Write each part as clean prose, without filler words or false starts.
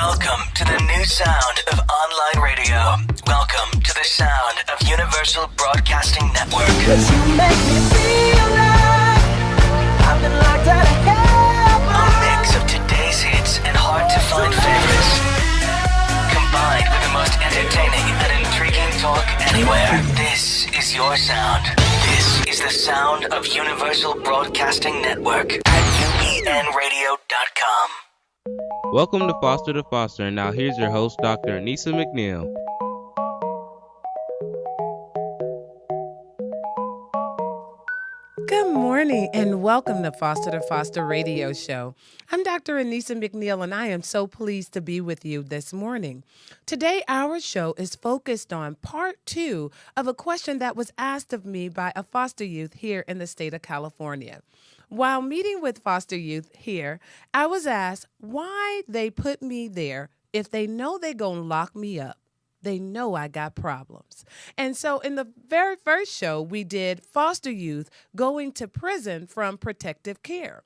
Welcome to the new sound of online radio. Welcome to the sound of Universal Broadcasting Network. 'Cause you make me feel like I've been locked out of heaven. A mix of today's hits and hard-to-find favorites, combined with the most entertaining and intriguing talk anywhere. This is your sound. This is the sound of Universal Broadcasting Network at UENradio.com. Welcome to Foster to Foster, and now here's your host, Dr. Anissa McNeil. Good morning, and welcome to Foster Radio Show. I'm Dr. Anissa McNeil, and I am so pleased to be with you this morning. Today, our show is focused on part 2 of a question that was asked of me by a foster youth here in the state of California. While meeting with foster youth here, I was asked why they put me there if they know they're going to lock me up. They know I got problems. And so in the very first show, we did foster youth going to prison from protective care.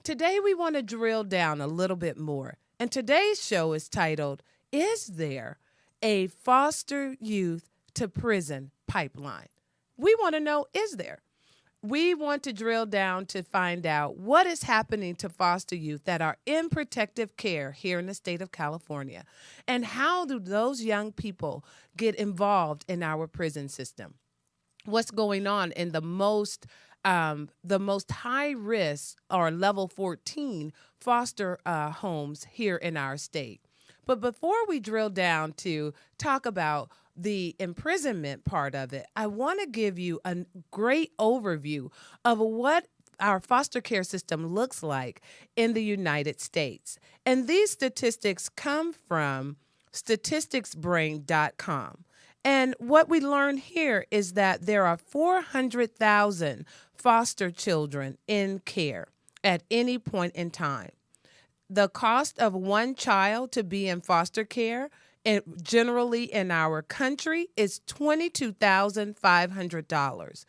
Today, we want to drill down a little bit more. And today's show is titled, Is There a Foster Youth to Prison Pipeline? We want to know, is there? We want to drill down to find out what is happening to foster youth that are in protective care here in the state of California, and how do those young people get involved in our prison system? What's going on in the most high risk or level 14 foster homes here in our state? But before we drill down to talk about the imprisonment part of it, I want to give you a great overview of what our foster care system looks like in the United States. And these statistics come from statisticsbrain.com. And what we learn here is that there are 400,000 foster children in care at any point in time. The cost of one child to be in foster care generally in our country is $22,500.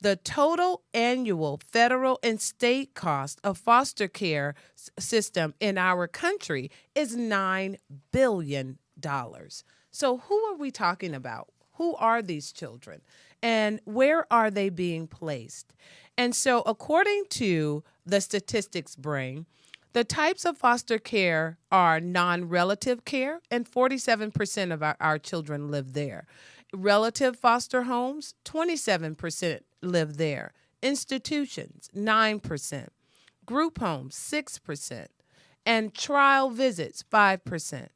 The total annual federal and state cost of foster care system in our country is $9 billion. So who are we talking about? Who are these children? And where are they being placed? And so according to the Statistics Brain, the types of foster care are non-relative care, and 47% of our children live there. Relative foster homes, 27% live there. Institutions, 9%. Group homes, 6%. And trial visits, 5%.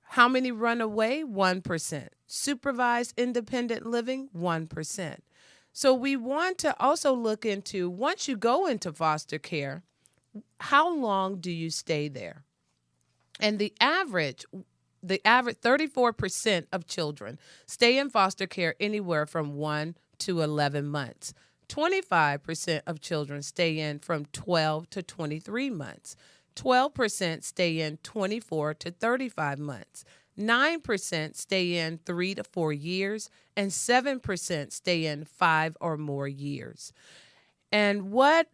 How many run away? 1%. Supervised independent living, 1%. So we want to also look into, once you go into foster care, how long do you stay there? And the average 34% of children stay in foster care anywhere from 1 to 11 months. 25% of children stay in from 12 to 23 months. 12% stay in 24 to 35 months. 9% stay in 3 to 4 years, and 7% stay in 5 or more years. And what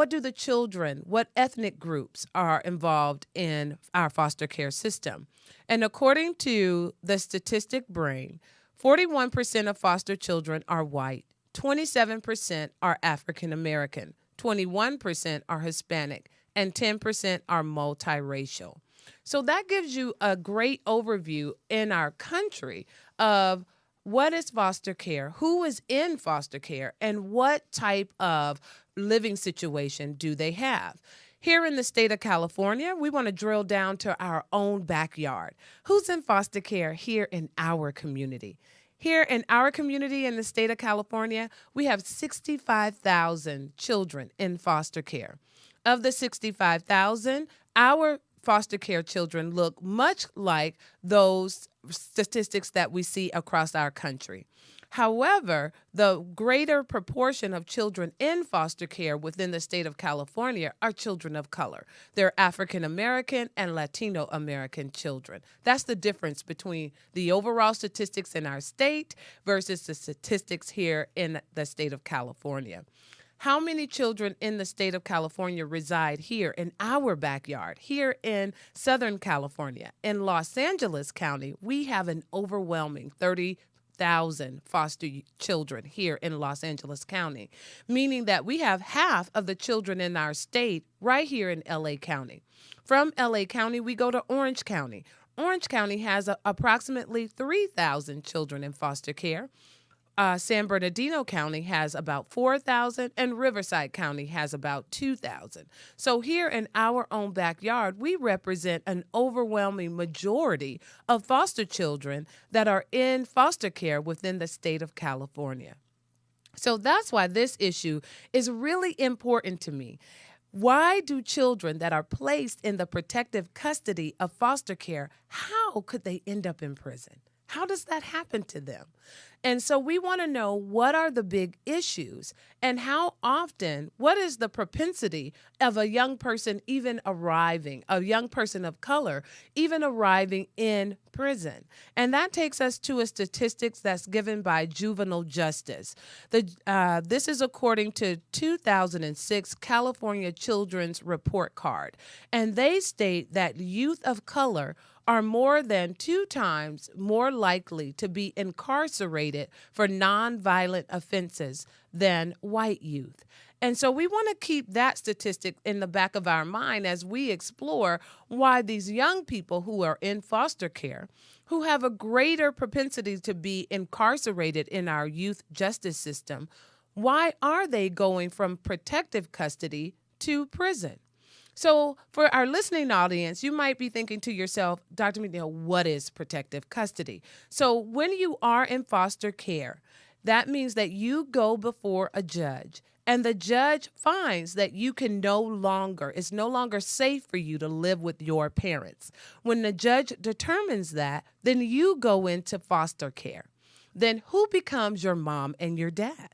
do the children, what ethnic groups are involved in our foster care system? And according to the Statistic Brain, 41% of foster children are white, 27% are African American, 21% are Hispanic, and 10% are multiracial. So that gives you a great overview in our country of what is foster care, who is in foster care, and what type of living situation do they have. Here in the state of California, we want to drill down to our own backyard. Who's in foster care here in our community? Here in our community in the state of California, we have 65,000 children in foster care. Of the 65,000, our foster care children look much like those statistics that we see across our country. However, the greater proportion of children in foster care within the state of California are children of color. They're African American and Latino American children. That's the difference between the overall statistics in our state versus the statistics here in the state of California. How many children in the state of California reside here in our backyard, here in Southern California? In Los Angeles County, we have an overwhelming 30,000 foster children here in Los Angeles County, meaning that we have half of the children in our state right here in LA County. From LA County, we go to Orange County. Orange County has approximately 3,000 children in foster care. San Bernardino County has about 4,000, and Riverside County has about 2,000. So here in our own backyard, we represent an overwhelming majority of foster children that are in foster care within the state of California. So that's why this issue is really important to me. Why do children that are placed in the protective custody of foster care, how could they end up in prison? How does that happen to them? And so we want to know, what are the big issues, and how often, what is the propensity of a young person even arriving, a young person of color even arriving in prison? And that takes us to a statistics that's given by Juvenile Justice. This is according to 2006 California Children's Report Card. And they state that youth of color are more than 2 times more likely to be incarcerated for nonviolent offenses than white youth. And so we want to keep that statistic in the back of our mind as we explore why these young people who are in foster care, who have a greater propensity to be incarcerated in our youth justice system, why are they going from protective custody to prison? So for our listening audience, you might be thinking to yourself, Dr. McNeil, what is protective custody? So when you are in foster care, that means that you go before a judge, and the judge finds that it's no longer safe for you to live with your parents. When the judge determines that, then you go into foster care. Then who becomes your mom and your dad?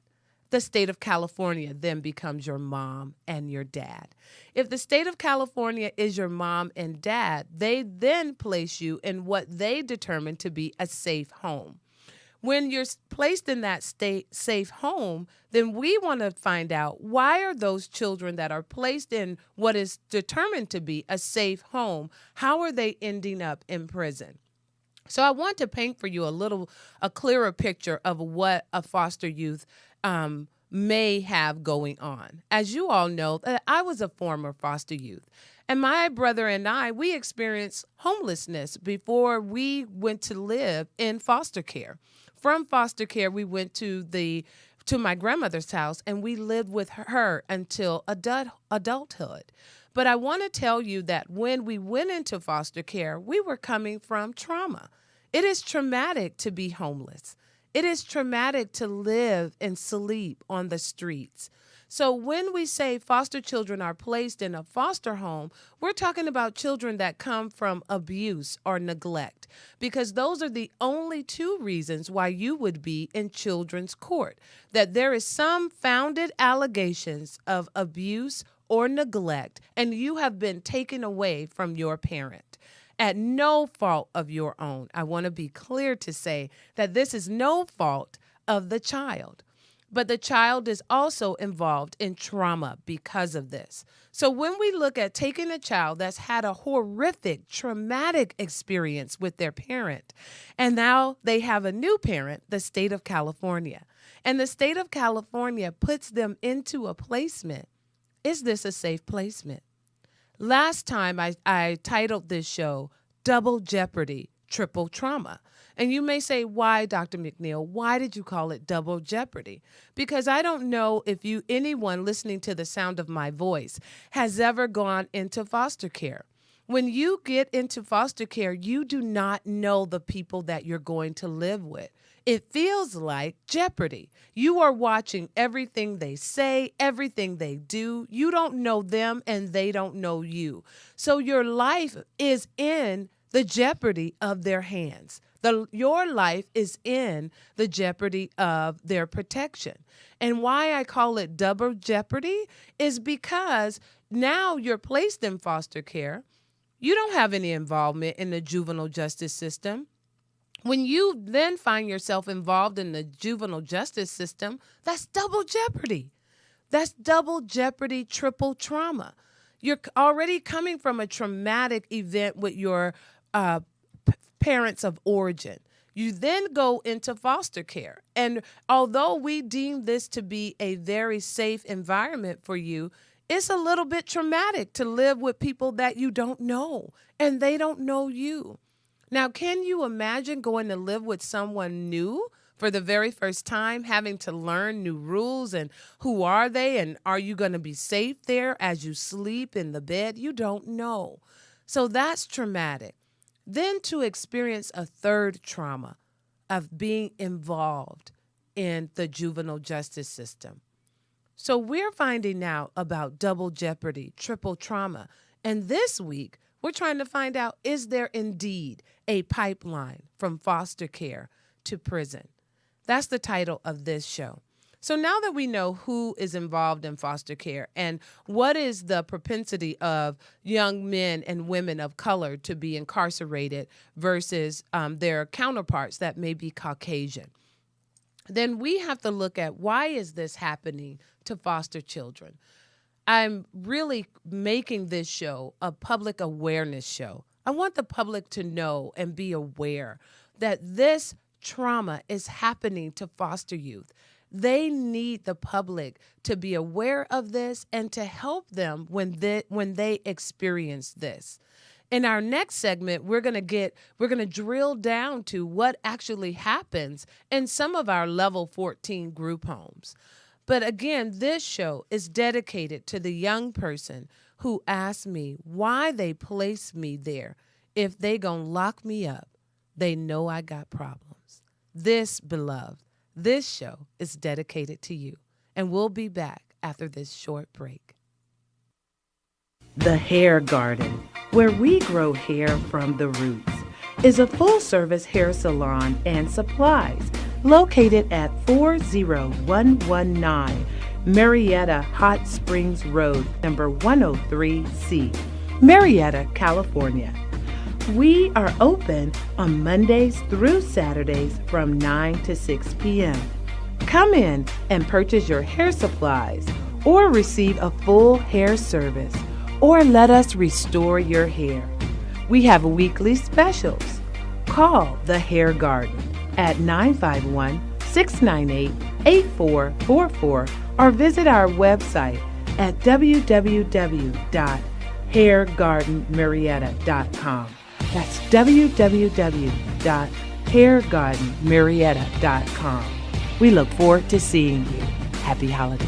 The state of California then becomes your mom and your dad. If the state of California is your mom and dad, they then place you in what they determine to be a safe home. When you're placed in that safe home, then we want to find out, why are those children that are placed in what is determined to be a safe home, how are they ending up in prison? So I want to paint for you a clearer picture of what a foster youth may have going on. As you all know, I was a former foster youth, and my brother and we experienced homelessness before we went to live in foster care. From foster care, we went to my grandmother's house, and we lived with her until adulthood. But I want to tell you that when we went into foster care, we were coming from trauma. It is traumatic to be homeless. It is traumatic to live and sleep on the streets. So when we say foster children are placed in a foster home, we're talking about children that come from abuse or neglect, because those are the only 2 reasons why you would be in children's court, that there is some founded allegations of abuse or neglect, and you have been taken away from your parent at no fault of your own. I want to be clear to say that this is no fault of the child, but the child is also involved in trauma because of this. So when we look at taking a child that's had a horrific, traumatic experience with their parent, and now they have a new parent, the state of California, and the state of California puts them into a placement, is this a safe placement? Last time I titled this show, Double Jeopardy, Triple Trauma. And you may say, why, Dr. McNeil? Why did you call it Double Jeopardy? Because I don't know if anyone listening to the sound of my voice has ever gone into foster care. When you get into foster care, you do not know the people that you're going to live with. It feels like Jeopardy. You are watching everything they say, everything they do. You don't know them and they don't know you. So your life is in the jeopardy of their hands. Your life is in the jeopardy of their protection. And why I call it double jeopardy is because now you're placed in foster care. You don't have any involvement in the juvenile justice system. When you then find yourself involved in the juvenile justice system, that's double jeopardy. That's double jeopardy, triple trauma. You're already coming from a traumatic event with your parents of origin. You then go into foster care. And although we deem this to be a very safe environment for you, it's a little bit traumatic to live with people that you don't know and they don't know you. Now, can you imagine going to live with someone new for the very first time, having to learn new rules and who are they and are you going to be safe there as you sleep in the bed? You don't know. So that's traumatic. Then to experience a third trauma of being involved in the juvenile justice system. So we're finding out about double jeopardy, triple trauma. And this week, we're trying to find out, is there indeed a pipeline from foster care to prison? That's the title of this show. So now that we know who is involved in foster care and what is the propensity of young men and women of color to be incarcerated versus their counterparts that may be Caucasian, then we have to look at why is this happening to foster children. I'm really making this show a public awareness show. I want the public to know and be aware that this trauma is happening to foster youth. They need the public to be aware of this and to help them when they experience this. In our next segment, we're going to drill down to what actually happens in some of our level 14 group homes. But again, this show is dedicated to the young person who asked me why they placed me there. If they gonna lock me up, they know I got problems. This, beloved, this show is dedicated to you. And we'll be back after this short break. The Hair Garden, where we grow hair from the roots, is a full-service hair salon and supplies located at 40119 Marietta Hot Springs Road, number 103C, Marietta, California. We are open on Mondays through Saturdays from 9 to 6 p.m. Come in and purchase your hair supplies or receive a full hair service or let us restore your hair. We have weekly specials. Call The Hair Garden at 951-698-8444 or visit our website at www.hairgardenmarietta.com. That's www.hairgardenmarietta.com. We look forward to seeing you. Happy holidays.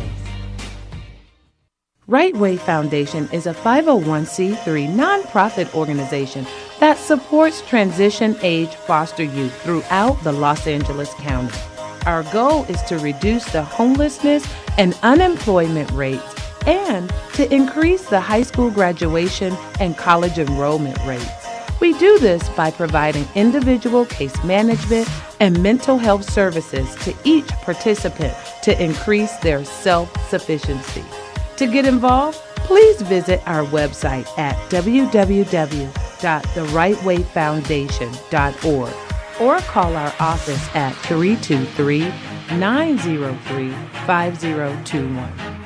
Right Way Foundation is a 501c3 nonprofit organization that supports transition-age foster youth throughout the Los Angeles County. Our goal is to reduce the homelessness and unemployment rates and to increase the high school graduation and college enrollment rates. We do this by providing individual case management and mental health services to each participant to increase their self-sufficiency. To get involved, please visit our website at www.therightwayfoundation.org or call our office at 323-903-5021.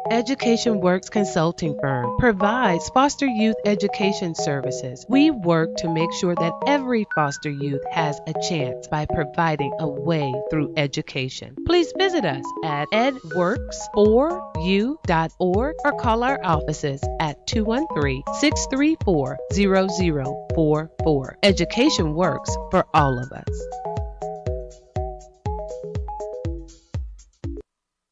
Education Works Consulting Firm provides foster youth education services. We work to make sure that every foster youth has a chance by providing a way through education. Please visit us at edworks4u.org or call our offices at 213-634-0044. Education works for all of us.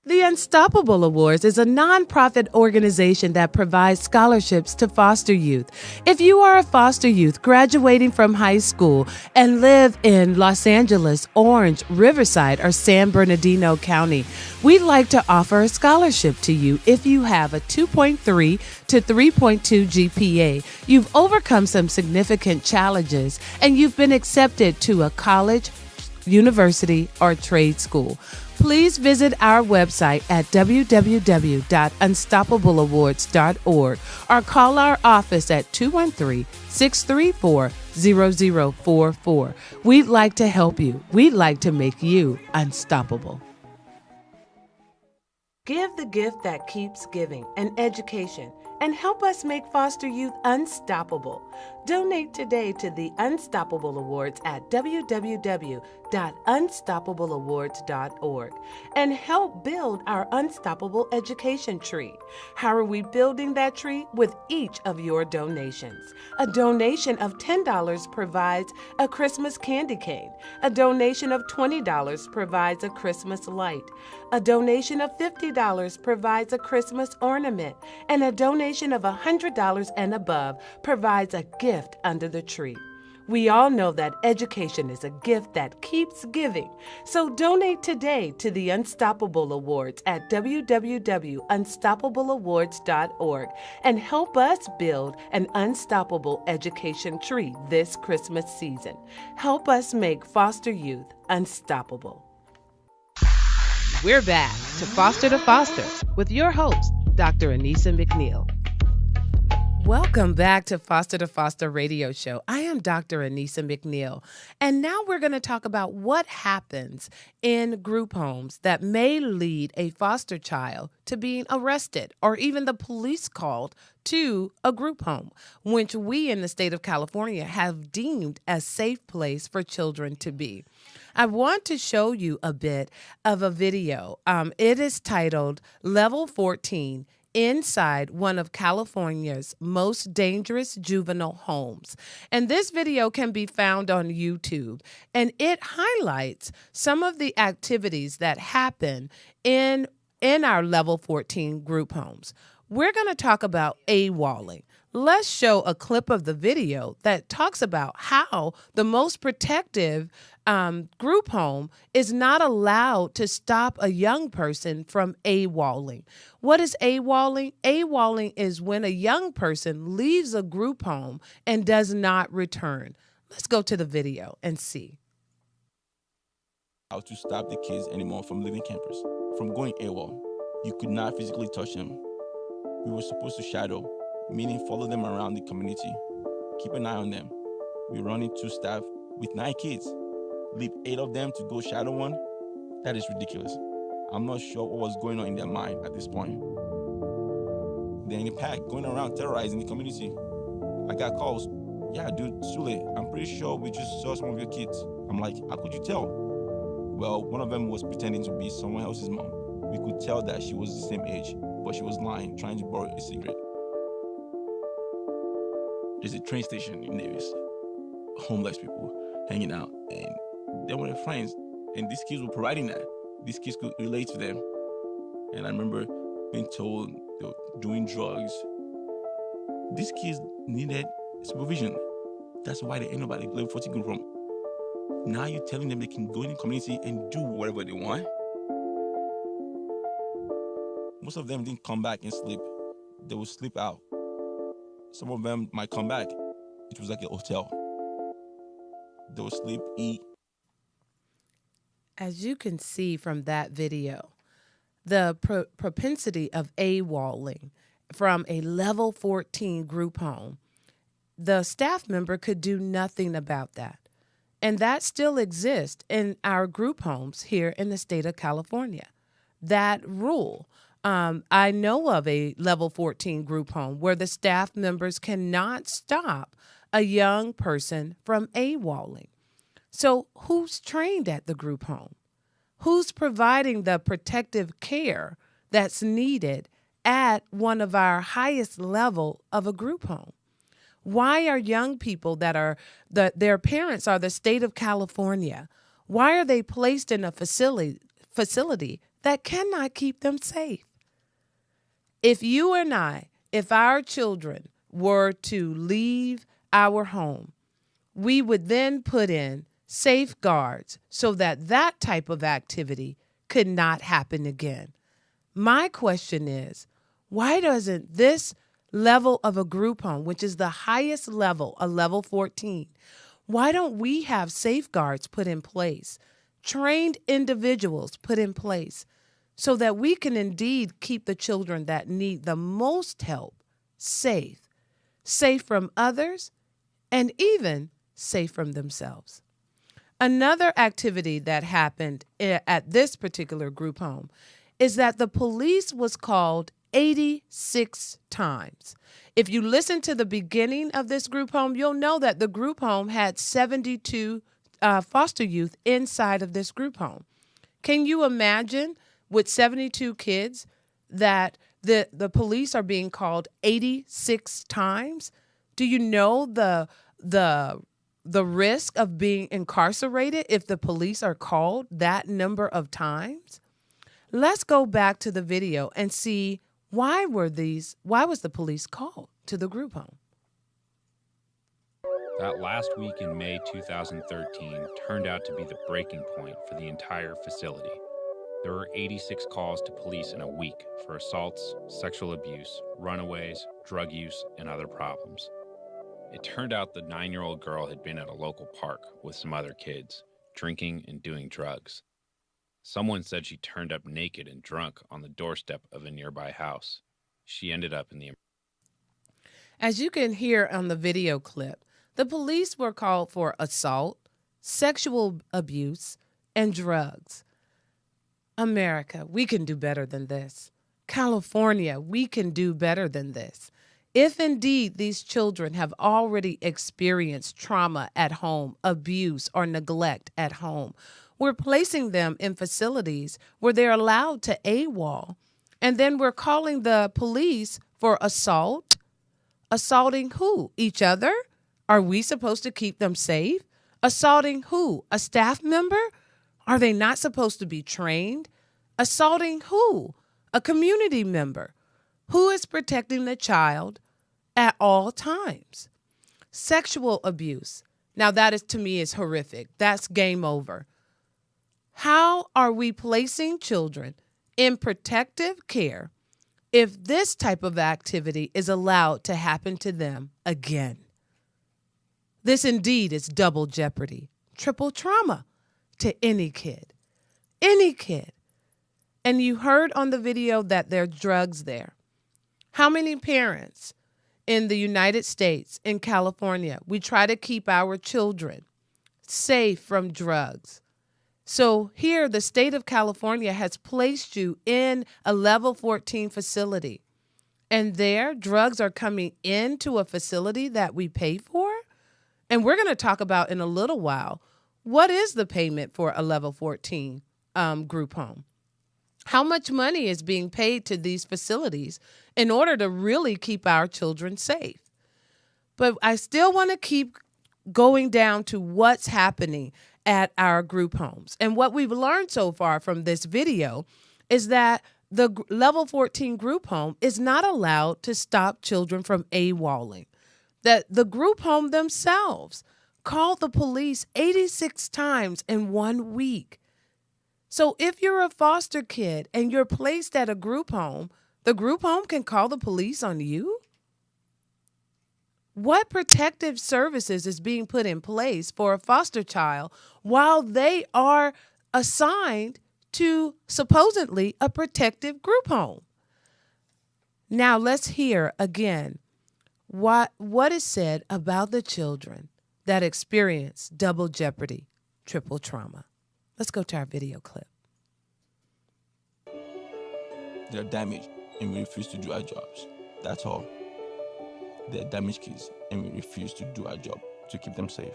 The Unstoppable Awards is a nonprofit organization that provides scholarships to foster youth. If you are a foster youth graduating from high school and live in Los Angeles, Orange, Riverside, or San Bernardino County, we'd like to offer a scholarship to you if you have a 2.3 to 3.2 GPA. You've overcome some significant challenges and you've been accepted to a college, university, or trade school. Please visit our website at www.unstoppableawards.org or call our office at 213-634-0044. We'd like to help you. We'd like to make you unstoppable. Give the gift that keeps giving, an education, and help us make foster youth unstoppable. Donate today to the Unstoppable Awards at www.unstoppableawards.org and help build our unstoppable education tree. How are we building that tree? With each of your donations. A donation of $10 provides a Christmas candy cane. A donation of $20 provides a Christmas light. A donation of $50 provides a Christmas ornament, and a donation of $100 and above provides a gift under the tree. We all know that education is a gift that keeps giving. So donate today to the Unstoppable Awards at www.unstoppableawards.org and help us build an unstoppable education tree this Christmas season. Help us make foster youth unstoppable. We're back to Foster with your host, Dr. Anissa McNeil. Welcome back to Foster Radio Show. I am Dr. Anissa McNeil, and now we're going to talk about what happens in group homes that may lead a foster child to being arrested or even the police called to a group home, which we in the state of California have deemed a safe place for children to be. I want to show you a bit of a video. It is titled Level 14, inside one of California's most dangerous juvenile homes. And this video can be found on YouTube, and it highlights some of the activities that happen in our Level 14 group homes. We're going to talk about AWOLing. Let's show a clip of the video that talks about how the most protective group home is not allowed to stop a young person from AWOLing. What is AWOLing? AWOLing is when a young person leaves a group home and does not return. Let's go to the video and see. How to stop the kids anymore from leaving campus, from going AWOL. You could not physically touch them. We were supposed to shadow, meaning follow them around the community, keep an eye on them. We run into staff with 9 kids, leave 8 of them to go shadow one. That is ridiculous. I'm not sure what was going on in their mind at this point. They're in a pack, going around terrorizing the community. I got calls. Yeah, dude, Sule, I'm pretty sure we just saw some of your kids. I'm like, how could you tell? Well, one of them was pretending to be someone else's mom. We could tell that she was the same age, but she was lying, trying to borrow a cigarette. There's a train station in Davis. Homeless people hanging out, and they were their friends, and these kids were providing that. These kids could relate to them. And I remember being told they were doing drugs. These kids needed supervision. That's why they ain't nobody level 14 group home. Now you're telling them they can go in the community and do whatever they want. Most of them didn't come back and sleep. They would sleep out. Some of them might come back. It was like a hotel. They would sleep, eat. As you can see from that video, the propensity of AWOLing from a level 14 group home, the staff member could do nothing about that. And that still exists in our group homes here in the state of California. That rule. I know of a level 14 group home where the staff members cannot stop a young person from AWOLing. So who's trained at the group home? Who's providing the protective care that's needed at one of our highest level of a group home? Why are young people their parents are the state of California, why are they placed in a facility that cannot keep them safe? If you and I, if our children were to leave our home, we would then put in safeguards so that that type of activity could not happen again. My question is, why doesn't this level of a group home, which is the highest level, a level 14, why don't we have safeguards put in place, trained individuals put in place, so that we can indeed keep the children that need the most help safe from others, and even safe from themselves? Another activity that happened at this particular group home is that the police was called 86 times. If you listen to the beginning of this group home, you'll know that the group home had 72 foster youth inside of this group home. Can you imagine with 72 kids that the police are being called 86 times? Do you know the risk of being incarcerated if the police are called that number of times? Let's go back to the video and see why was the police called to the group home? That last week in May 2013 turned out to be the breaking point for the entire facility. There were 86 calls to police in a week for assaults, sexual abuse, runaways, drug use, and other problems. It turned out the 9-year-old girl had been at a local park with some other kids, drinking and doing drugs. Someone said she turned up naked and drunk on the doorstep of a nearby house. She ended up in the... As you can hear on the video clip, the police were called for assault, sexual abuse, and drugs. America, we can do better than this. California, we can do better than this. If indeed these children have already experienced trauma at home, abuse, or neglect at home, we're placing them in facilities where they're allowed to AWOL, and then we're calling the police for assault. Assaulting who? Each other? Are we supposed to keep them safe? Assaulting who? A staff member? Are they not supposed to be trained? Assaulting who? A community member. Who is protecting the child at all times? Sexual abuse. Now that is, to me, is horrific. That's game over. How are we placing children in protective care if this type of activity is allowed to happen to them again? This indeed is double jeopardy, triple trauma to any kid. Any kid. And you heard on the video that there are drugs there. How many parents in the United States, in California, we try to keep our children safe from drugs? So here, the state of California has placed you in a level 14 facility, and there drugs are coming into a facility that we pay for. And we're going to talk about in a little while, what is the payment for a level 14 group home? How much money is being paid to these facilities in order to really keep our children safe? But I still want to keep going down to what's happening at our group homes. And what we've learned so far from this video is that the level 14 group home is not allowed to stop children from AWOLing. That the group home themselves called the police 86 times in 1 week. So if you're a foster kid and you're placed at a group home, the group home can call the police on you? What protective services is being put in place for a foster child while they are assigned to supposedly a protective group home? Now let's hear again what is said about the children that experience double jeopardy, triple trauma. Let's go to our video clip. They're damaged and we refuse to do our jobs. That's all. They're damaged kids and we refuse to do our job to keep them safe.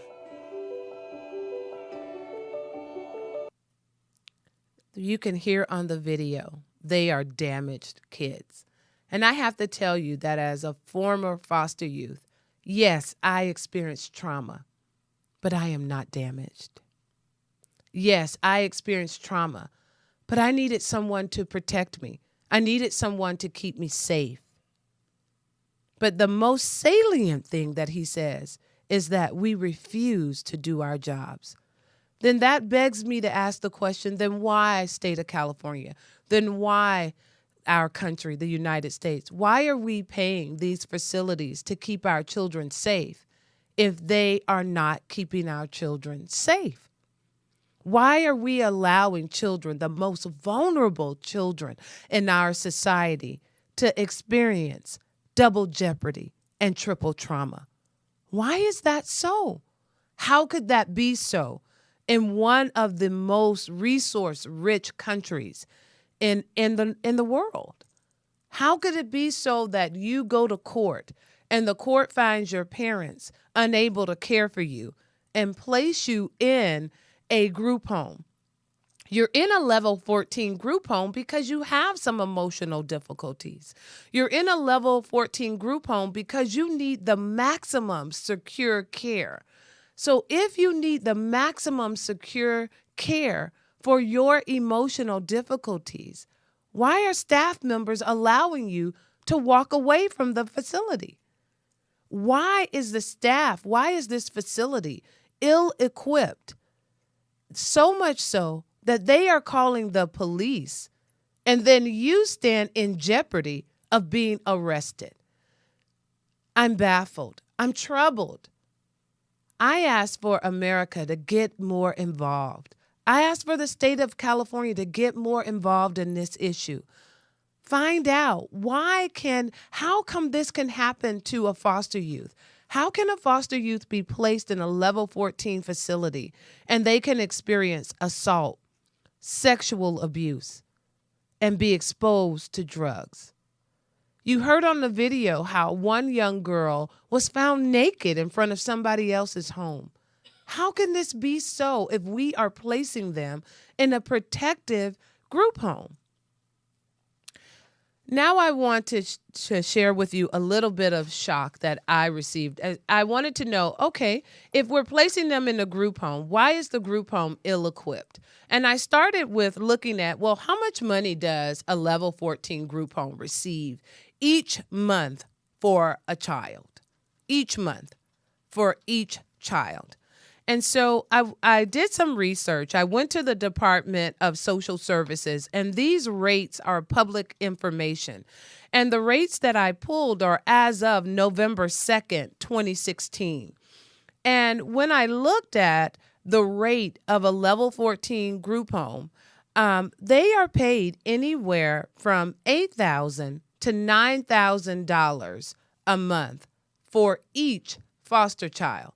You can hear on the video, they are damaged kids. And I have to tell you that as a former foster youth, yes, I experienced trauma, but I am not damaged. Yes, I experienced trauma, but I needed someone to protect me. I needed someone to keep me safe. But the most salient thing that he says is that we refuse to do our jobs. Then that begs me to ask the question, then why state of California? Then why our country, the United States? Why are we paying these facilities to keep our children safe if they are not keeping our children safe? Why are we allowing children, the most vulnerable children in our society, to experience double jeopardy and triple trauma? Why is that so? How could that be so in one of the most resource-rich countries in the world. How could it be so that you go to court and the court finds your parents unable to care for you and place you in a group home? You're in a level 14 group home because you have some emotional difficulties. You're in a level 14 group home because you need the maximum secure care. So if you need the maximum secure care for your emotional difficulties, why are staff members allowing you to walk away from the facility? Why is this facility ill-equipped? So much so that they are calling the police, and then you stand in jeopardy of being arrested. I'm baffled. I'm troubled. I ask for America to get more involved. I ask for the state of California to get more involved in this issue. Find out how come this can happen to a foster youth? How can a foster youth be placed in a level 14 facility and they can experience assault, sexual abuse, and be exposed to drugs? You heard on the video how one young girl was found naked in front of somebody else's home. How can this be so if we are placing them in a protective group home? Now I want to share with you a little bit of shock that I received. I wanted to know, okay, if we're placing them in a group home, why is the group home ill-equipped? And I started with looking at, well, how much money does a level 14 group home receive each month for a child? Each month for each child. And so I did some research. I went to the Department of Social Services, and these rates are public information. And the rates that I pulled are as of November 2nd, 2016. And when I looked at the rate of a level 14 group home, they are paid anywhere from $8,000 to $9,000 a month for each foster child.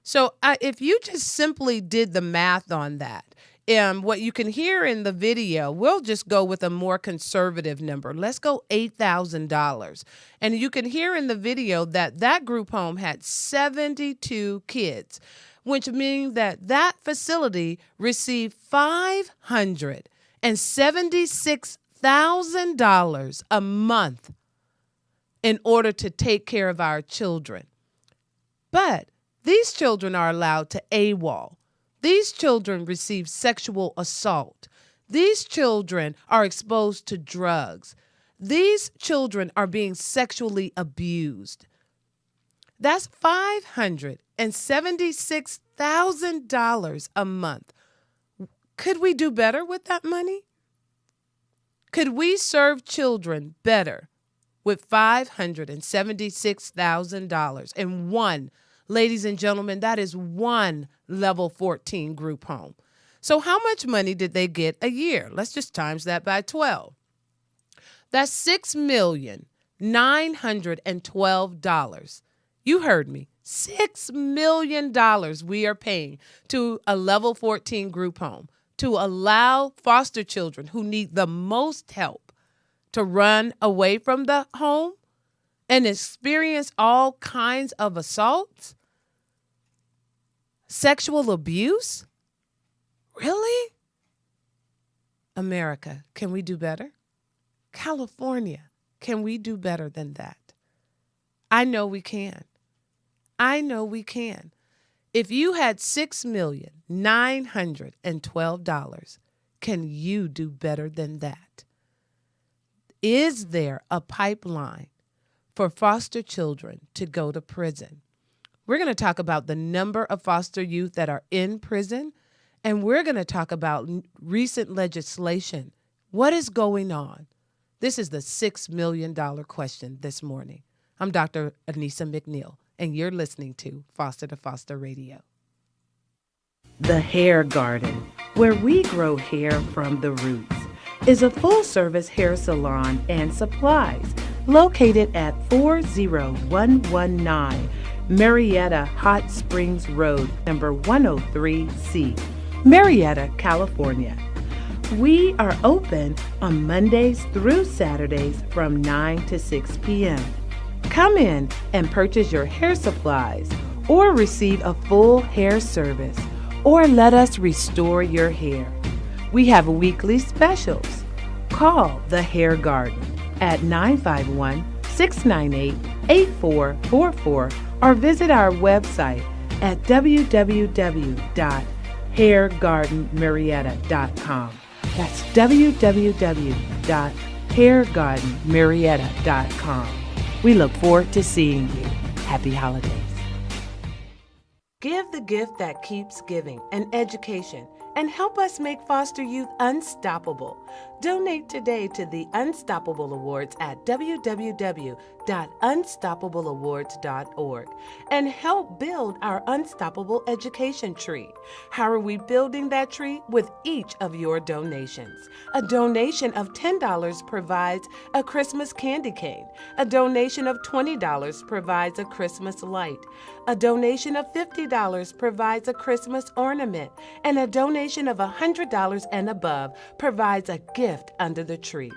So if you just simply did the math on that, what you can hear in the video, we'll just go with a more conservative number. Let's go $8,000. And you can hear in the video that group home had 72 kids, which means that facility received $576,000 a month in order to take care of our children. But these children are allowed to AWOL. These children receive sexual assault. These children are exposed to drugs. These children are being sexually abused. That's $576,000 a month. Could we do better with that money? Could we serve children better with $576,000 in one? Ladies and gentlemen, that is one level 14 group home. So how much money did they get a year? Let's just times that by 12. That's $6,912. You heard me. $6 million we are paying to a level 14 group home to allow foster children who need the most help to run away from the home and experience all kinds of assaults, sexual abuse? Really? America, can we do better? California, can we do better than that? I know we can. I know we can. If you had $6,912, can you do better than that? Is there a pipeline for foster children to go to prison? We're going to talk about the number of foster youth that are in prison, and we're going to talk about recent legislation. What is going on? This is the $6 million question this morning. I'm Dr. Anissa McNeil, and you're listening to Foster to Foster Radio. The Hair Garden, where we grow hair from the roots, is a full-service hair salon and supplies located at 40119 Marietta Hot Springs Road, number 103C, Marietta, California. We are open on Mondays through Saturdays from 9 to 6 p.m. Come in and purchase your hair supplies or receive a full hair service or let us restore your hair. We have weekly specials. Call The Hair Garden at 951-698-8444 or visit our website at www.hairgardenmarietta.com. That's www.hairgardenmarietta.com. We look forward to seeing you. Happy holidays. Give the gift that keeps giving, an education, and help us make foster youth unstoppable. Donate today to the Unstoppable Awards at www.unstoppableawards.org and help build our Unstoppable Education Tree. How are we building that tree? With each of your donations. A donation of $10 provides a Christmas candy cane. A donation of $20 provides a Christmas light. A donation of $50 provides a Christmas ornament. And a donation of $100 and above provides a gift under the tree.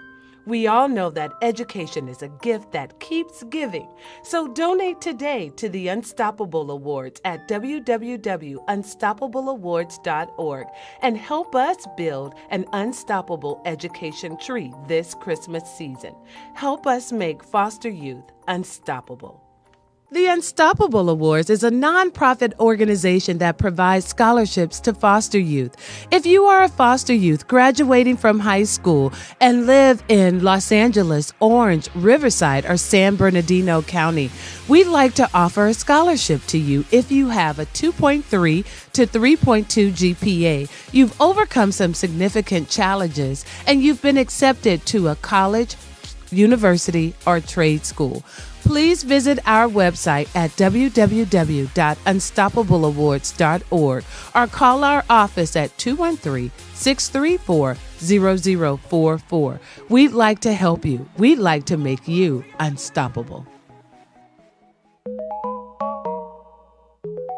We all know that education is a gift that keeps giving. So donate today to the Unstoppable Awards at www.unstoppableawards.org and help us build an unstoppable education tree this Christmas season. Help us make foster youth unstoppable. The Unstoppable Awards is a nonprofit organization that provides scholarships to foster youth. If you are a foster youth graduating from high school and live in Los Angeles, Orange, Riverside, or San Bernardino County, we'd like to offer a scholarship to you if you have a 2.3 to 3.2 GPA, you've overcome some significant challenges, and you've been accepted to a college, university, or trade school. Please visit our website at www.unstoppableawards.org or call our office at 213-634-0044. We'd like to help you. We'd like to make you unstoppable.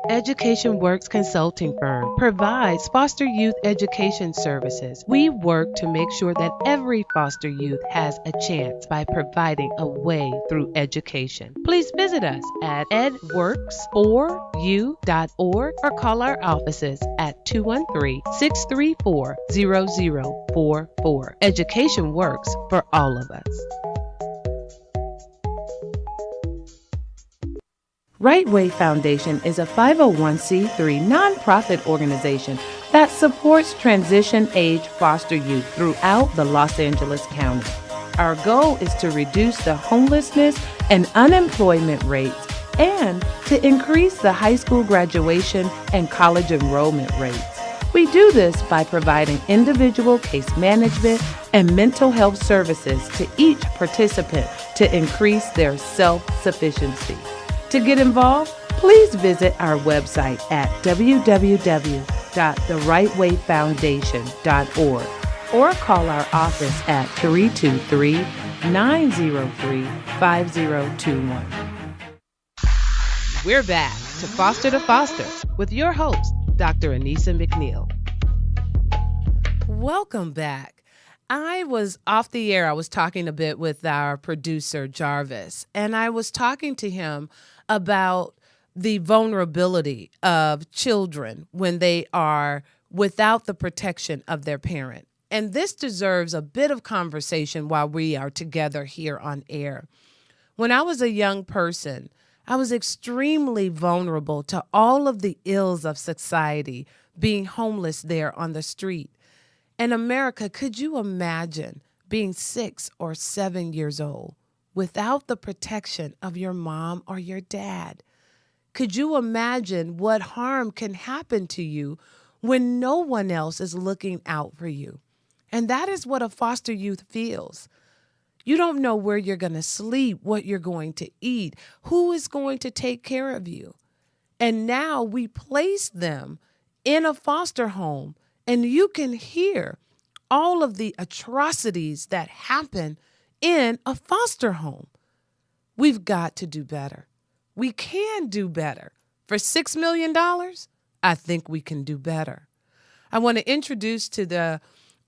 Education Works Consulting Firm provides foster youth education services. We work to make sure that every foster youth has a chance by providing a way through education. Please visit us at edworks4u.org or call our offices at 213-634-0044. Education works for all of us. Right Way Foundation is a 501c3 nonprofit organization that supports transition-age foster youth throughout the Los Angeles County. Our goal is to reduce the homelessness and unemployment rates and to increase the high school graduation and college enrollment rates. We do this by providing individual case management and mental health services to each participant to increase their self-sufficiency. To get involved, please visit our website at www.therightwayfoundation.org or call our office at 323-903-5021. We're back to Foster to Foster with your host, Dr. Anissa McNeil. Welcome back. I was off the air. I was talking a bit with our producer, Jarvis, and I was talking to him about the vulnerability of children when they are without the protection of their parent. And this deserves a bit of conversation while we are together here on air. When I was a young person, I was extremely vulnerable to all of the ills of society, being homeless there on the street. In America, could you imagine being 6 or 7 years old without the protection of your mom or your dad? Could you imagine what harm can happen to you when no one else is looking out for you? And that is what a foster youth feels. You don't know where you're going to sleep, what you're going to eat, who is going to take care of you. And now we place them in a foster home, and you can hear all of the atrocities that happen in a foster home. We've got to do better. We can do better. For $6 million, I think we can do better. I want to introduce to the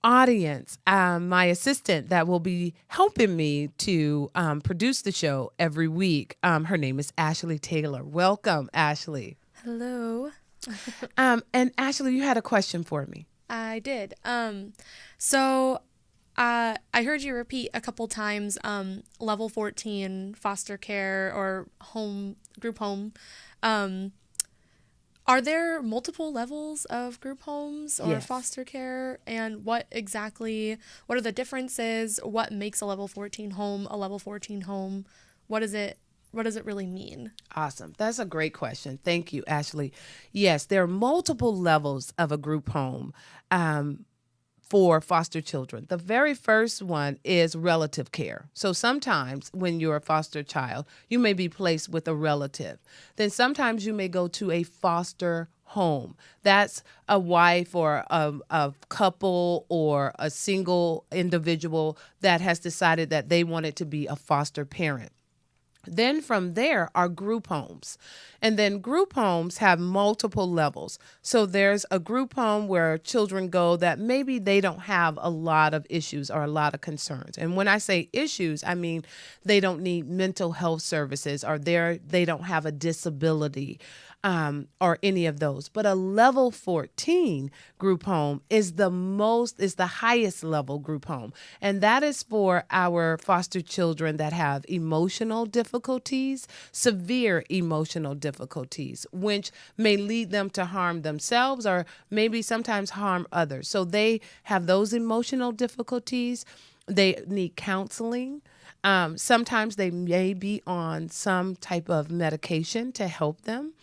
audience, my assistant that will be helping me to produce the show every week. Her name is Ashley Taylor. Welcome, Ashley. Hello. And Ashley, you had a question for me. I did. So I heard you repeat a couple times level 14 foster care or group home. Are there multiple levels of group homes or Yes. foster care? And what are the differences? What makes a level 14 home a level 14 home? What does it really mean? Awesome. That's a great question. Thank you, Ashley. Yes, there are multiple levels of a group home for foster children. The very first one is relative care. So sometimes when you're a foster child, you may be placed with a relative. Then sometimes you may go to a foster home. That's a wife or a couple or a single individual that has decided that they wanted to be a foster parent. Then from there are group homes. And then group homes have multiple levels. So there's a group home where children go that maybe they don't have a lot of issues or a lot of concerns. And when I say issues, I mean they don't need mental health services or they don't have a disability or any of those. But a level 14 group home is the highest level group home. And that is for our foster children that have emotional difficulties, severe emotional difficulties, which may lead them to harm themselves or maybe sometimes harm others. So they have those emotional difficulties. They need counseling. Sometimes they may be on some type of medication to help them.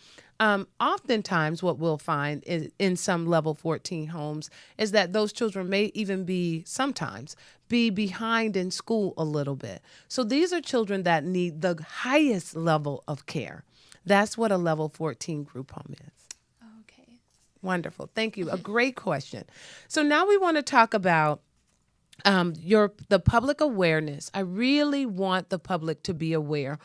Oftentimes what we'll find is in some level 14 homes is that those children may even sometimes be behind in school a little bit. So these are children that need the highest level of care. That's what a level 14 group home is. Okay. Wonderful. Thank you. A great question. So now we want to talk about the public awareness. I really want the public to be aware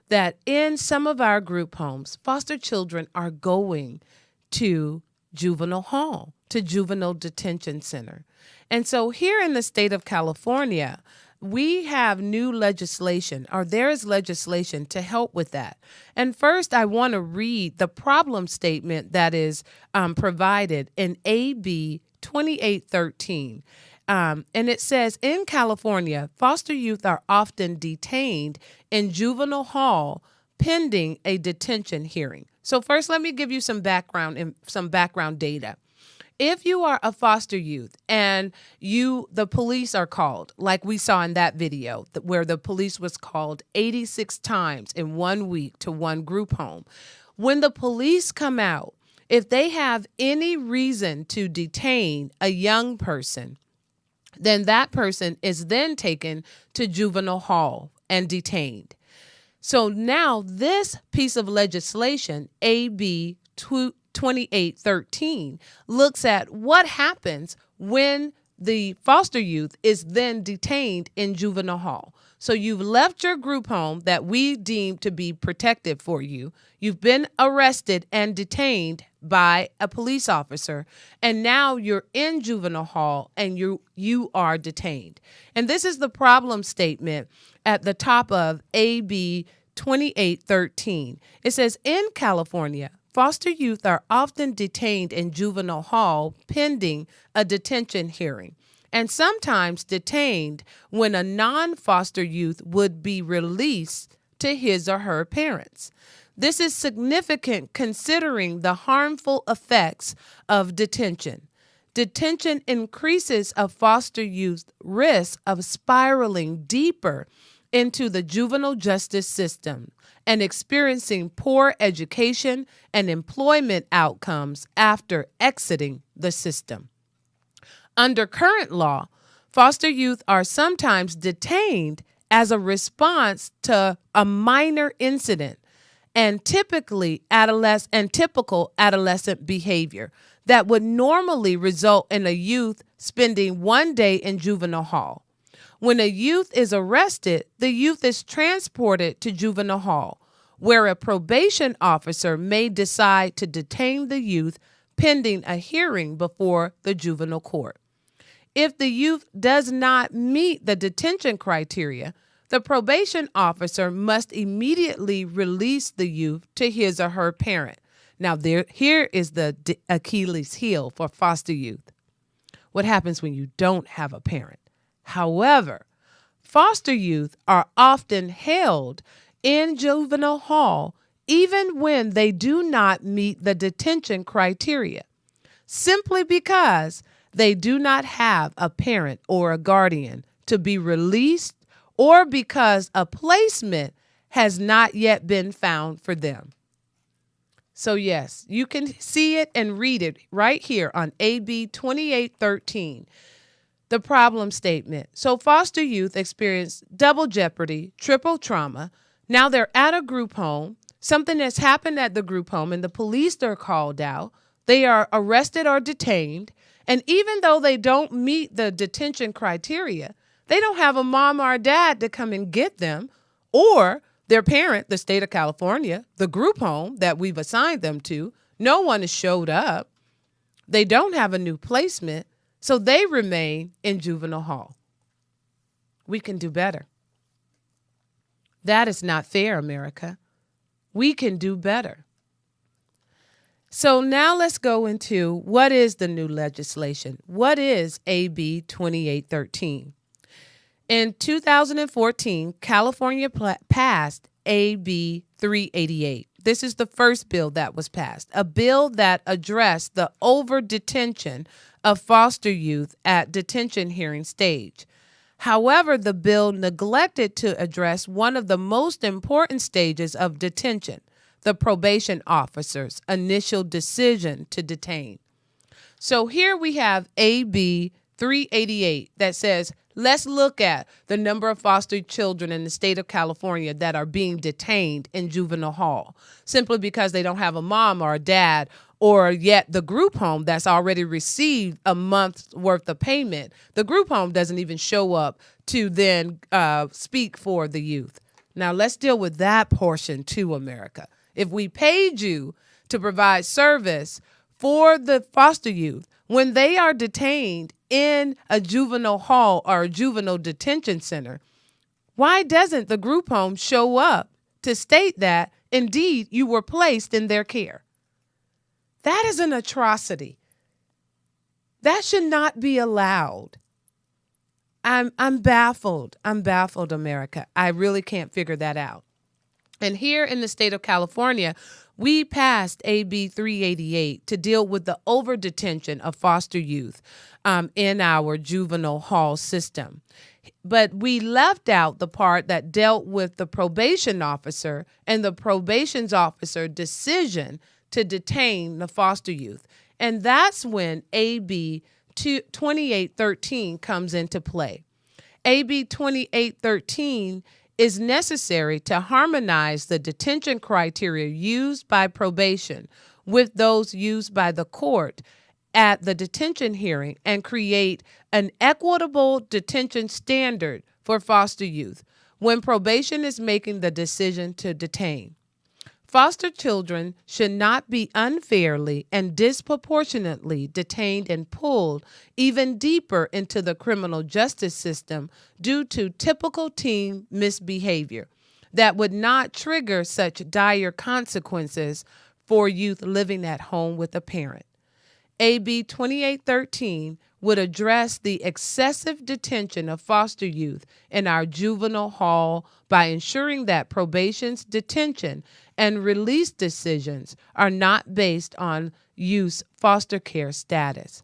that in some of our group homes, foster children are going to juvenile hall, to juvenile detention center. And so here in the state of California, we have new legislation, or there is legislation to help with that. And first, I want to read the problem statement that is provided in AB 2813. And it says, in California, foster youth are often detained in juvenile hall pending a detention hearing. So first, let me give you some background data. If you are a foster youth and the police are called, like we saw in that video, where the police was called 86 times in 1 week to one group home, when the police come out, if they have any reason to detain a young person, then that person is then taken to juvenile hall and detained. So now this piece of legislation, AB 2813, looks at what happens when the foster youth is then detained in juvenile hall. So you've left your group home that we deem to be protective for you. You've been arrested and detained by a police officer, and now you're in juvenile hall and you are detained. And this is the problem statement at the top of AB 2813. It says, in California, foster youth are often detained in juvenile hall pending a detention hearing, and sometimes detained when a non-foster youth would be released to his or her parents. This is significant considering the harmful effects of detention. Detention increases a foster youth's risk of spiraling deeper into the juvenile justice system and experiencing poor education and employment outcomes after exiting the system. Under current law, foster youth are sometimes detained as a response to a minor incident and typical adolescent behavior that would normally result in a youth spending 1 day in juvenile hall. When a youth is arrested, the youth is transported to juvenile hall, where a probation officer may decide to detain the youth pending a hearing before the juvenile court. If the youth does not meet the detention criteria, the probation officer must immediately release the youth to his or her parent. Now, here is the Achilles heel for foster youth. What happens when you don't have a parent? However, foster youth are often held in juvenile hall even when they do not meet the detention criteria, simply because they do not have a parent or a guardian to be released, or because a placement has not yet been found for them. So yes, you can see it and read it right here on AB 2813, the problem statement. So foster youth experience double jeopardy, triple trauma. Now they're at a group home. Something has happened at the group home and the police are called out. They are arrested or detained. And even though they don't meet the detention criteria, they don't have a mom or a dad to come and get them, or their parent, the state of California, the group home that we've assigned them to. No one has showed up. They don't have a new placement, so they remain in juvenile hall. We can do better. That is not fair, America. We can do better. So now let's go into what is the new legislation. What is AB 2813? In 2014, California passed AB 388. This is the first bill that was passed, a bill that addressed the over-detention of foster youth at detention hearing stage. However, the bill neglected to address one of the most important stages of detention, the probation officer's initial decision to detain. So here we have AB 388 that says, let's look at the number of foster children in the state of California that are being detained in juvenile hall simply because they don't have a mom or a dad, or yet the group home that's already received a month's worth of payment. The group home doesn't even show up to then speak for the youth. Now let's deal with that portion too, America. If we paid you to provide service for the foster youth when they are detained in a juvenile hall or a juvenile detention center, why doesn't the group home show up to state that indeed you were placed in their care? That is an atrocity. That should not be allowed. I'm baffled. I'm baffled, America. I really can't figure that out. And here in the state of California, we passed AB 388 to deal with the over-detention of foster youth in our juvenile hall system. But we left out the part that dealt with the probation officer and the probation officer decision to detain the foster youth. And that's when AB 2813 comes into play. AB 2813 is necessary to harmonize the detention criteria used by probation with those used by the court at the detention hearing and create an equitable detention standard for foster youth when probation is making the decision to detain. Foster children should not be unfairly and disproportionately detained and pulled even deeper into the criminal justice system due to typical teen misbehavior that would not trigger such dire consequences for youth living at home with a parent. AB 2813 would address the excessive detention of foster youth in our juvenile hall by ensuring that probation's detention and release decisions are not based on youth's foster care status.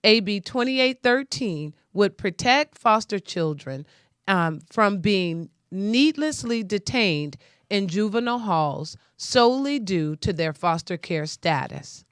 AB 2813 would protect foster children from being needlessly detained in juvenile halls solely due to their foster care status.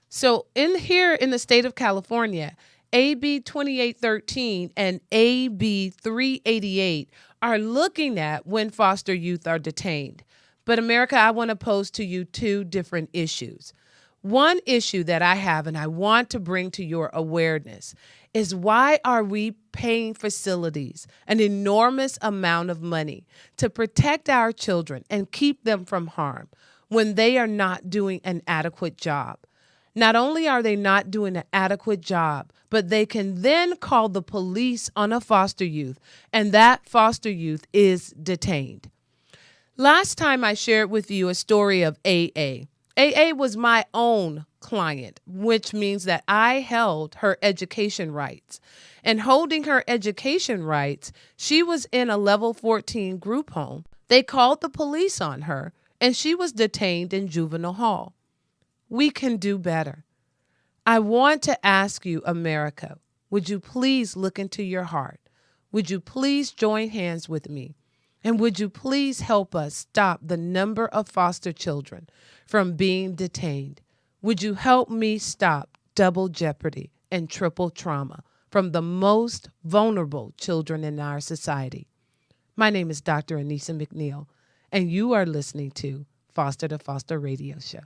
So here in the state of California, AB 2813 and AB 388 are looking at when foster youth are detained. But America, I want to pose to you two different issues. One issue that I have and I want to bring to your awareness is, why are we paying facilities an enormous amount of money to protect our children and keep them from harm when they are not doing an adequate job? Not only are they not doing an adequate job, but they can then call the police on a foster youth, and that foster youth is detained. Last time I shared with you a story of AA. AA was my own client, which means that I held her education rights. And holding her education rights, she was in a level 14 group home. They called the police on her, and she was detained in juvenile hall. We can do better. I want to ask you, America, would you please look into your heart? Would you please join hands with me? And would you please help us stop the number of foster children from being detained? Would you help me stop double jeopardy and triple trauma from the most vulnerable children in our society? My name is Dr. Anissa McNeil, and you are listening to Foster to Foster Radio Show.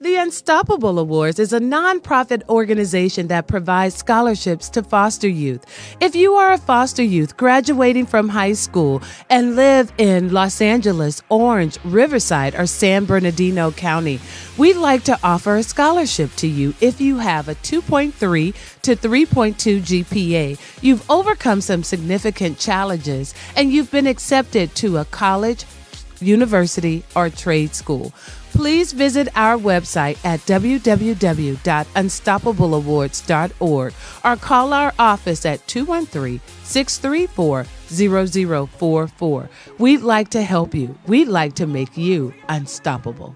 The Unstoppable Awards is a nonprofit organization that provides scholarships to foster youth. If you are a foster youth graduating from high school and live in Los Angeles, Orange, Riverside, or San Bernardino County, we'd like to offer a scholarship to you if you have a 2.3 to 3.2 GPA, you've overcome some significant challenges, and you've been accepted to a college, university, or trade school. Please visit our website at www.unstoppableawards.org or call our office at 213-634-0044. We'd like to help you. We'd like to make you unstoppable.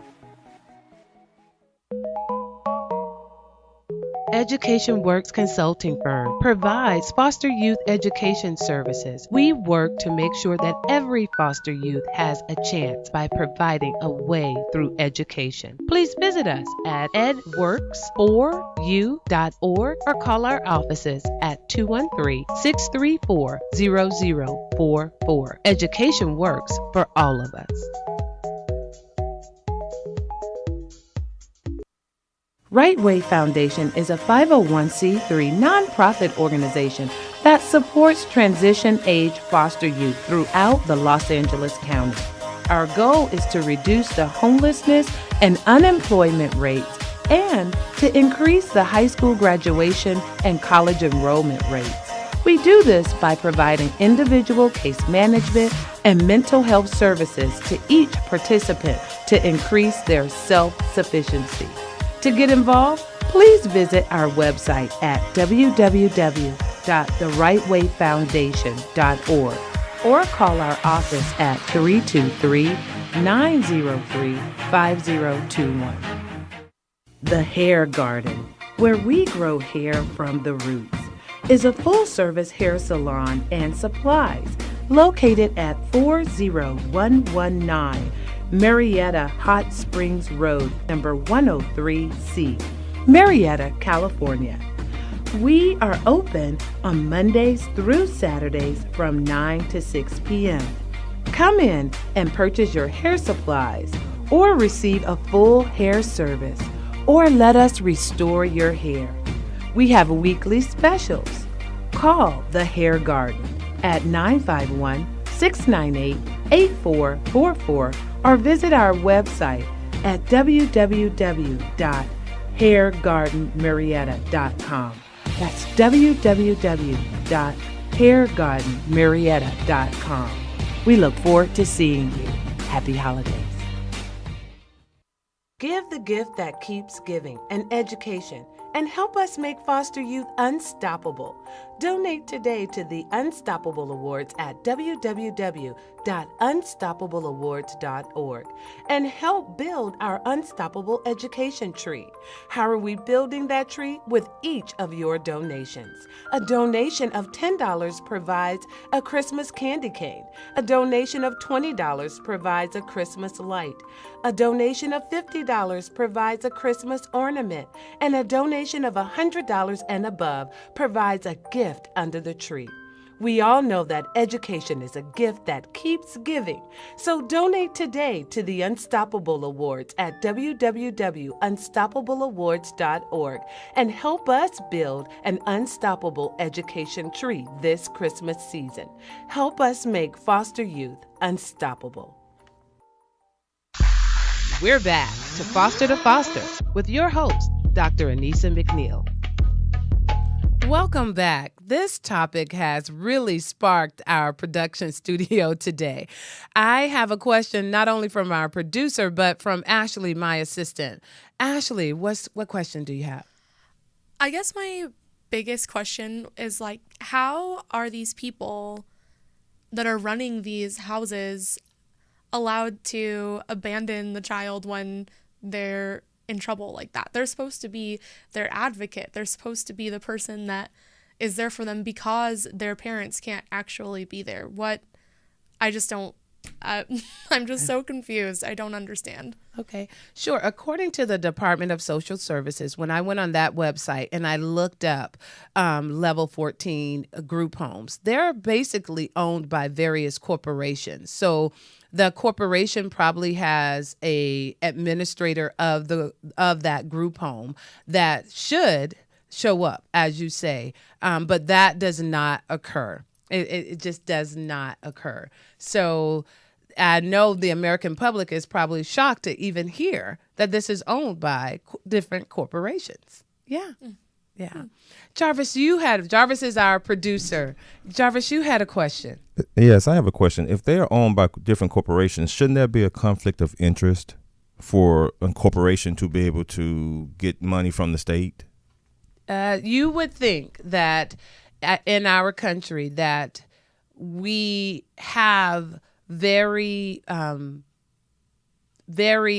Education Works Consulting Firm provides foster youth education services. We work to make sure that every foster youth has a chance by providing a way through education. Please visit us at edworks4u.org or call our offices at 213-634-0044. Education works for all of us. Right Way Foundation is a 501c3 nonprofit organization that supports transition-age foster youth throughout the Los Angeles County. Our goal is to reduce the homelessness and unemployment rates and to increase the high school graduation and college enrollment rates. We do this by providing individual case management and mental health services to each participant to increase their self-sufficiency. To get involved, please visit our website at www.therightwayfoundation.org or call our office at 323-903-5021. The Hair Garden, where we grow hair from the roots, is a full-service hair salon and supplies located at 40119 Marietta Hot Springs Road, number 103C, Marietta, California. We are open on Mondays through Saturdays from 9 to 6 p.m. Come in and purchase your hair supplies or receive a full hair service or let us restore your hair. We have weekly specials. Call The Hair Garden at 951-698-8444 or visit our website at www.hairgardenmarietta.com. That's www.hairgardenmarietta.com. We look forward to seeing you. Happy holidays. Give the gift that keeps giving, an education, and help us make foster youth unstoppable. Donate today to the Unstoppable Awards at www.unstoppableawards.org and help build our unstoppable education tree. How are we building that tree? With each of your donations. A donation of $10 provides a Christmas candy cane. A donation of $20 provides a Christmas light. A donation of $50 provides a Christmas ornament. And a donation of $100 and above provides a gift under the tree. We all know that education is a gift that keeps giving. So donate today to the Unstoppable Awards at www.unstoppableawards.org and help us build an unstoppable education tree this Christmas season. Help us make foster youth unstoppable. We're back to Foster with your host, Dr. Anissa McNeil. Welcome back. This topic has really sparked our production studio today. I have a question not only from our producer, but from Ashley, my assistant. Ashley, what question do you have? I guess my biggest question is like, how are these people that are running these houses allowed to abandon the child when they're in trouble like that? They're supposed to be their advocate. They're supposed to be the person that is there for them because their parents can't actually be there. I just don't, I'm just so confused. I don't understand. Okay, sure. According to the Department of Social Services, when I went on that website and I looked up level 14 group homes, they're basically owned by various corporations. So the corporation probably has a administrator of that group home that should show up, as you say, but that does not occur. It just does not occur. So I know the American public is probably shocked to even hear that this is owned by different corporations. Yeah. Yeah. Jarvis is our producer. Jarvis, you had a question. Yes, I have a question. If they are owned by different corporations, shouldn't there be a conflict of interest for a corporation to be able to get money from the state? You would think that in our country that we have very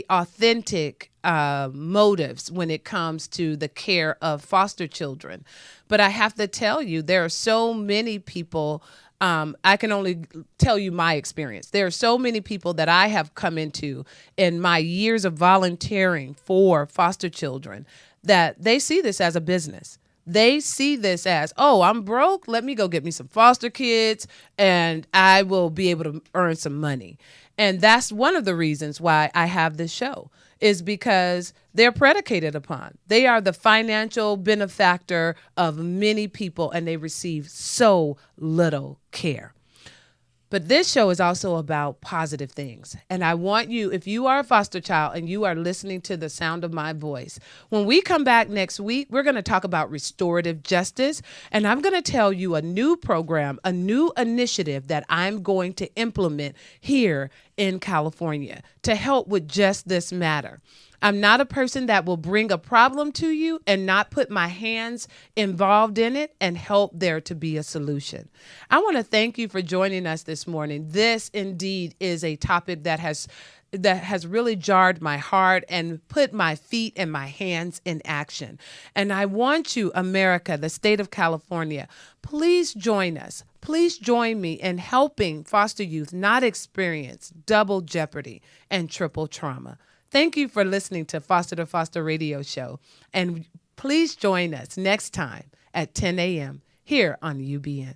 authentic motives when it comes to the care of foster children. But I have to tell you, there are so many people, I can only tell you my experience. There are so many people that I have come into in my years of volunteering for foster children that they see this as a business. They see this as, oh, I'm broke. Let me go get me some foster kids and I will be able to earn some money. And that's one of the reasons why I have this show, is because they're predicated upon. They are the financial benefactor of many people and they receive so little care. But this show is also about positive things. And I want you, if you are a foster child and you are listening to the sound of my voice, when we come back next week, we're going to talk about restorative justice. And I'm going to tell you a new program, a new initiative that I'm going to implement here in California to help with just this matter. I'm not a person that will bring a problem to you and not put my hands involved in it and help there to be a solution. I want to thank you for joining us this morning. This indeed is a topic that has really jarred my heart and put my feet and my hands in action. And I want you, America, the state of California, please join us. Please join me in helping foster youth not experience double jeopardy and triple trauma. Thank you for listening to Foster to Foster Radio Show. And please join us next time at 10 a.m. here on UBN.